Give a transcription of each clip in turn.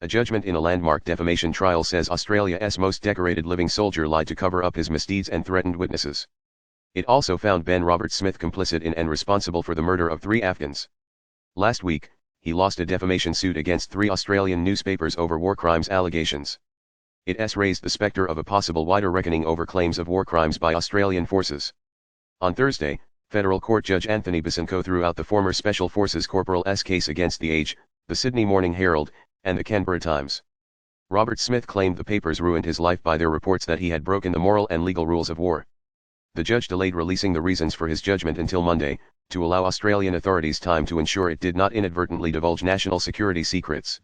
A judgment in a landmark defamation trial says Australia's most decorated living soldier lied to cover up his misdeeds and threatened witnesses. It also found Ben Robert Smith complicit in and responsible for the murder of 3 Afghans. Last week, he lost a defamation suit against 3 Australian newspapers over war crimes allegations. It has raised the spectre of a possible wider reckoning over claims of war crimes by Australian forces. On Thursday, Federal Court Judge Anthony Bisinco threw out the former Special Forces Corporal's case against The Age, the Sydney Morning Herald, and the Canberra Times. Robert Smith claimed the papers ruined his life by their reports that he had broken the moral and legal rules of war. The judge delayed releasing the reasons for his judgment until Monday, to allow Australian authorities time to ensure it did not inadvertently divulge national security secrets.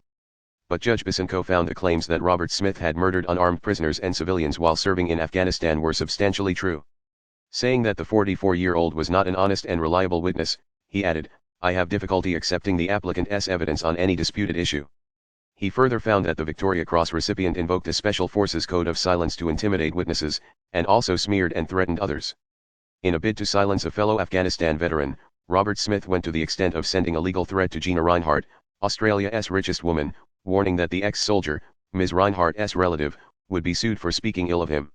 But Judge Bisinco found the claims that Robert Smith had murdered unarmed prisoners and civilians while serving in Afghanistan were substantially true. Saying that the 44-year-old was not an honest and reliable witness, he added, "I have difficulty accepting the applicant's evidence on any disputed issue." He further found that the Victoria Cross recipient invoked a Special Forces Code of Silence to intimidate witnesses, and also smeared and threatened others. In a bid to silence a fellow Afghanistan veteran, Robert Smith went to the extent of sending a legal threat to Gina Rinehart, Australia's richest woman, warning that the ex-soldier, Ms. Rinehart's relative, would be sued for speaking ill of him.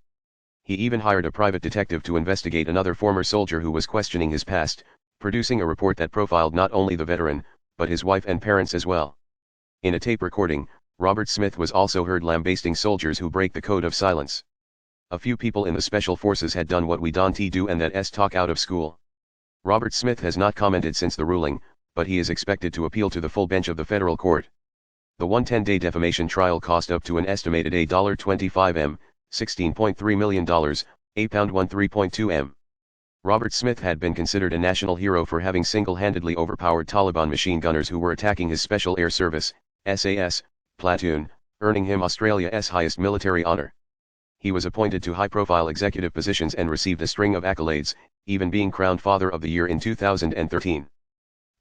He even hired a private detective to investigate another former soldier who was questioning his past, producing a report that profiled not only the veteran, but his wife and parents as well. In a tape recording, Robert Smith was also heard lambasting soldiers who break the code of silence. "A few people in the Special Forces had done what we don't do and that's talk out of school." Robert Smith has not commented since the ruling, but he is expected to appeal to the full bench of the federal court. The 110-day defamation trial cost up to an estimated $25 million, $16.3 million, £13.2 million. Robert Smith had been considered a national hero for having single-handedly overpowered Taliban machine gunners who were attacking his Special Air Service, SAS, platoon, earning him Australia's highest military honor. He was appointed to high-profile executive positions and received a string of accolades, even being crowned Father of the Year in 2013.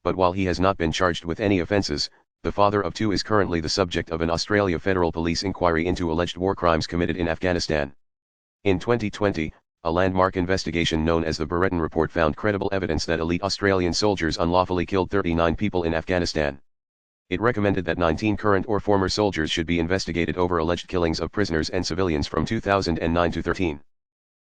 But while he has not been charged with any offences, the father of 2 is currently the subject of an Australia Federal Police inquiry into alleged war crimes committed in Afghanistan. In 2020, a landmark investigation known as the Brereton Report found credible evidence that elite Australian soldiers unlawfully killed 39 people in Afghanistan. It recommended that 19 current or former soldiers should be investigated over alleged killings of prisoners and civilians from 2009 to 13.